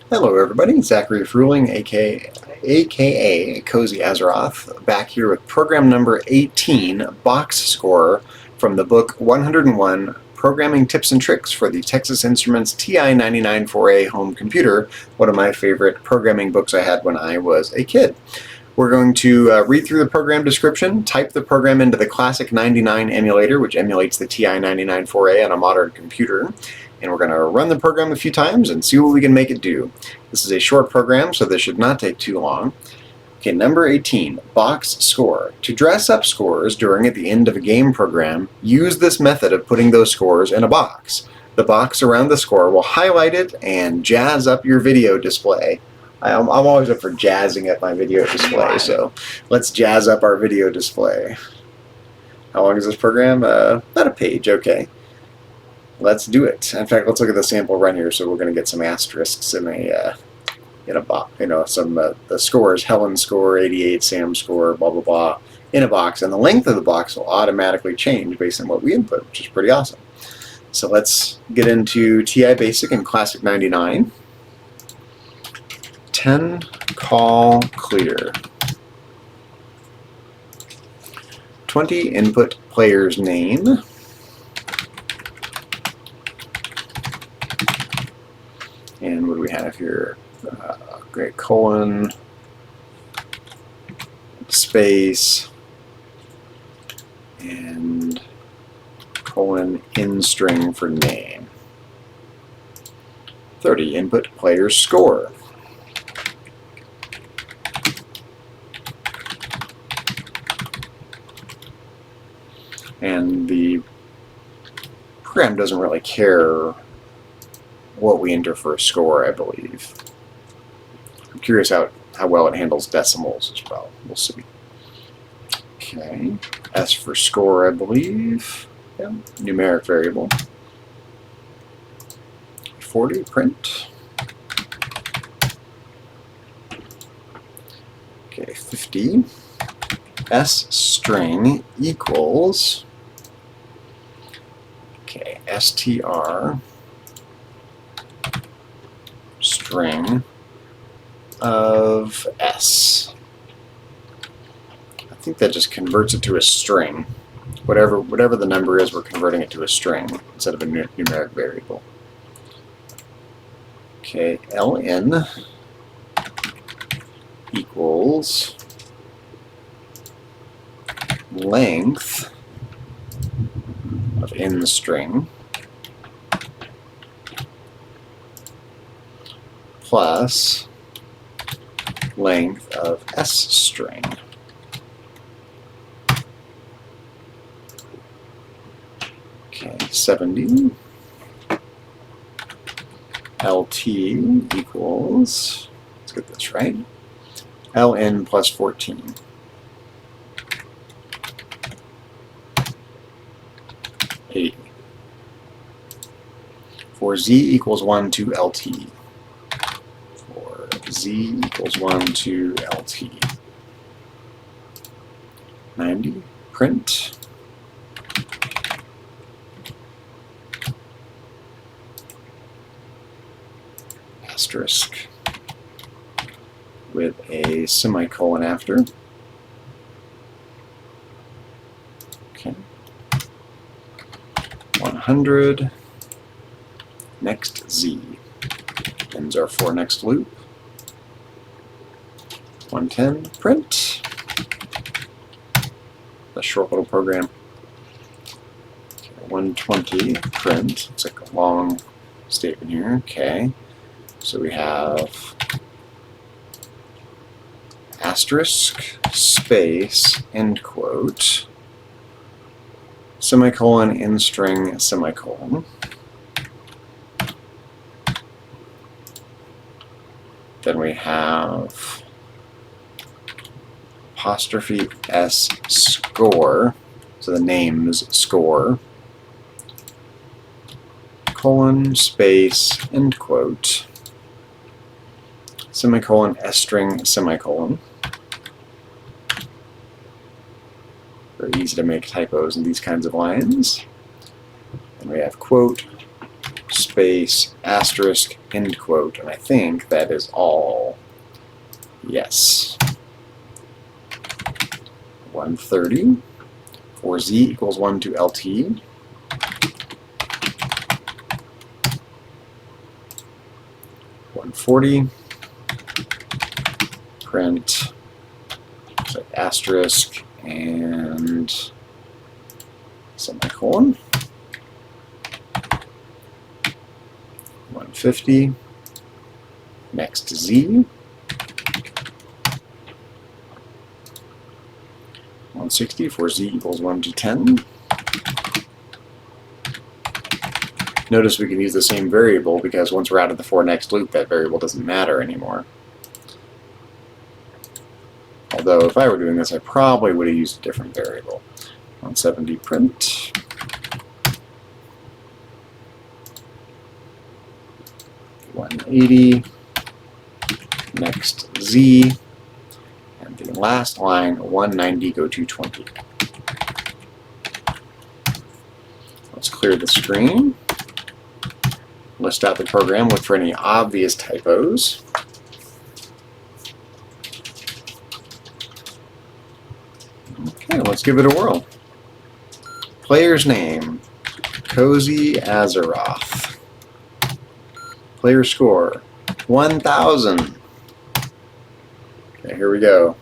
Hello everybody, Zachary Fruhling, aka Cozy Azeroth, back here with program number 18, Box Score, from the book 101, Programming Tips and Tricks for the Texas Instruments TI-99 4A home computer, one of my favorite programming books I had when I was a kid. We're going to read through the program description, type the program into the Classic 99 emulator, which emulates the TI-99 4A on a modern computer, and we're going to run the program a few times and see what we can make it do. This is a short program, so this should not take too long. Okay, number 18, box score. To dress up scores during at the end of a game program, use this method of putting those scores in a box. The box around the score will highlight it and jazz up your video display. I'm always up for jazzing up my video display, so let's jazz up our video display. How long is this program? About a page, okay. Let's do it. In fact, let's look at the sample run here. So we're going to get some asterisks in a box. You know, some the scores: Helen score, 88, Sam score, blah blah blah, in a box, and the length of the box will automatically change based on what we input, which is pretty awesome. So let's get into TI Basic and Classic 99. 10 call clear. 20 input player's name. And what do we have here? Great colon, space, and colon in string for name. 30, input player's score. And the program doesn't really care what we enter for a score, I believe. I'm curious how well it handles decimals as well. We'll see. Okay, S for score, I believe. Yeah, numeric variable. 40, print. Okay, 50. S string equals, okay, str string of S. I think that just converts it to a string. Whatever the number is, we're converting it to a string instead of a numeric variable. Okay, ln equals length of in string plus length of S string. Okay, 70. LT equals, let's get this right, ln plus 14. For z equals 1 to LT. For z equals 1 to LT. 90, print. Asterisk with a semicolon after. Okay. 100. Next z ends our for next loop. 110, print. A short little program. Okay, 120, print. It's like a long statement here. Okay, so we have asterisk, space, end quote, semicolon, in string, semicolon. Then we have apostrophe S score, so the name's score, colon, space, end quote, semicolon, S string, semicolon. Very easy to make typos in these kinds of lines. And we have quote, space, asterisk, end quote. And I think that is all. Yes. 130 for z equals 1 to LT. $140. Print. So asterisk and semicolon. 150. Next z. 160 for z equals 1 to 10. Notice we can use the same variable because once we're out of the for next loop, that variable doesn't matter anymore. Although if I were doing this, I probably would have used a different variable. 170 print. $180. Next z. And the last line, 190 go to 20. Let's clear the screen. List out the program, look for any obvious typos. Okay, let's give it a whirl. Player's name, Cozy Azeroth. Player score, 1,000. Okay, here we go.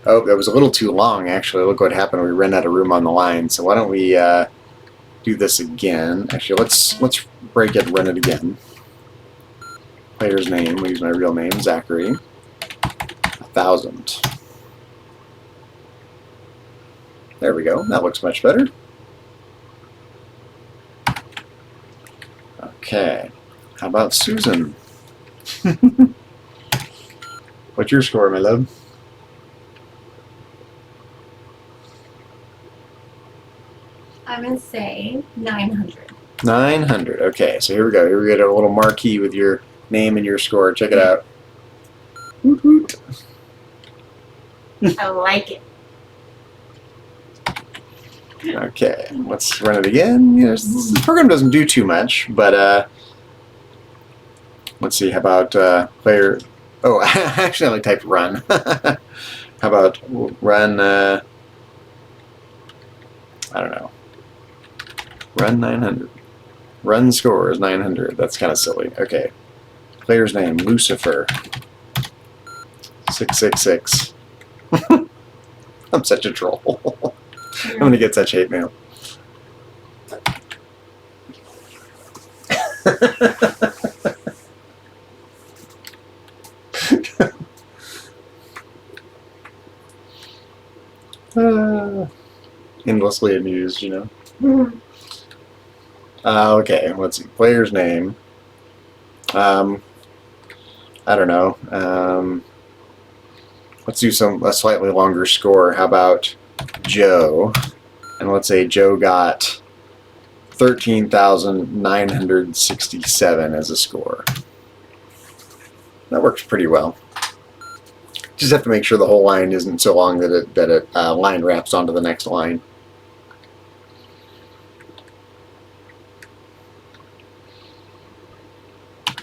Oh, that was a little too long, actually. Look what happened. We ran out of room on the line. So why don't we do this again? Actually, let's break it and run it again. Player's name, we'll use my real name, Zachary. 1,000. There we go. That looks much better. Okay. How about Susan? What's your score, my love? I'm going to say 900. 900. Okay, so here we go. Here we get a little marquee with your name and your score. Check it out. Woot woot. I like it. Okay, let's run it again. You know, this program doesn't do too much, but let's see. How about player? Oh, I accidentally typed run. How about run? I don't know. Run 900. Run score is 900. That's kind of silly. Okay. Player's name, Lucifer. 666. I'm such a troll. I'm going to get such hate mail. Endlessly amused, you know. Okay, let's see. Player's name. I don't know. Let's do a slightly longer score. How about Joe? And let's say Joe got 13,967 as a score. That works pretty well. Just have to make sure the whole line isn't so long that it line wraps onto the next line.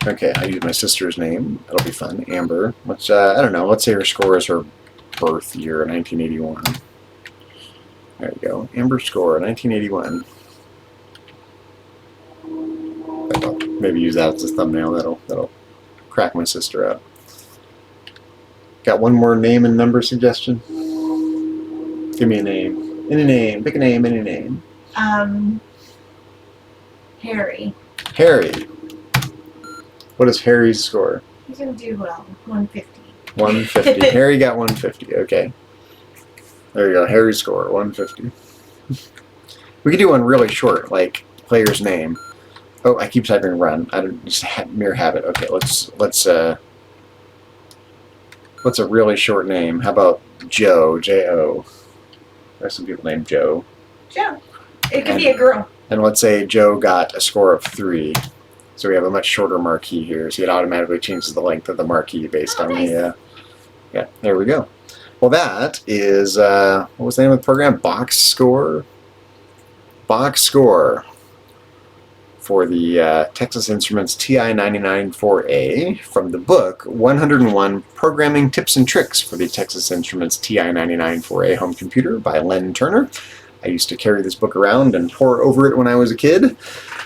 Okay, I use my sister's name. That'll be fun. Amber. Let's I don't know. Let's say her score is her birth year, 1981. There you go. Amber score, 1981. I'll maybe use that as a thumbnail. That'll crack my sister up. Got one more name and number suggestion? Give me a name. Any name. Pick a name, any name. Harry. Harry. What is Harry's score? He's going to do well. 150. 150. Harry got 150. Okay. There you go. Harry's score, 150. We could do one really short, like player's name. Oh, I keep typing run. I don't just mere habit. Okay, let's what's a really short name? How about Joe? J-O. There's some people named Joe. Joe. It could be a girl. And let's say Joe got a score of 3. So we have a much shorter marquee here. So it automatically changes the length of the marquee based on nice. the... yeah, there we go. Well, that is... what was the name of the program? Box Score? Box Score. for the Texas Instruments TI-99 4A from the book 101 Programming Tips and Tricks for the Texas Instruments TI-99 4A Home Computer by Len Turner. I used to carry this book around and pore over it when I was a kid.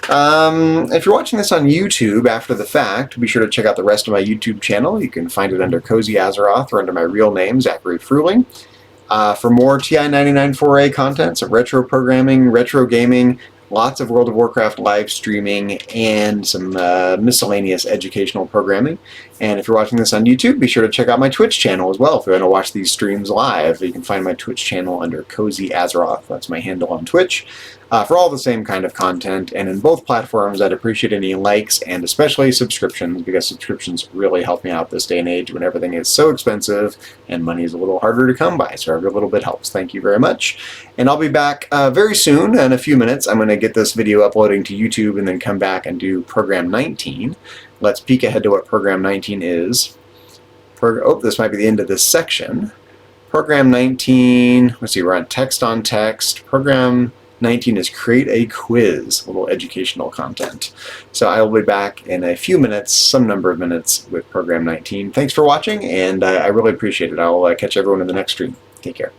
If you're watching this on YouTube after the fact, be sure to check out the rest of my YouTube channel. You can find it under Cozy Azeroth or under my real name, Zachary Fruhling. For more TI-99 4A content, some retro programming, retro gaming, lots of World of Warcraft live streaming, and some miscellaneous educational programming. And if you're watching this on YouTube, be sure to check out my Twitch channel as well if you want to watch these streams live. You can find my Twitch channel under Cozy Azeroth. That's my handle on Twitch. For all the same kind of content, and in both platforms, I'd appreciate any likes and especially subscriptions, because subscriptions really help me out this day and age when everything is so expensive and money is a little harder to come by, so every little bit helps. Thank you very much. And I'll be back very soon, in a few minutes. I'm going to get this video uploading to YouTube and then come back and do Program 19. Let's peek ahead to what Program 19 is. This might be the end of this section. Program 19, let's see, we're on text. Program 19 is create a quiz, a little educational content. So I will be back in a few minutes, some number of minutes, with Program 19. Thanks for watching, and I really appreciate it. I'll catch everyone in the next stream. Take care.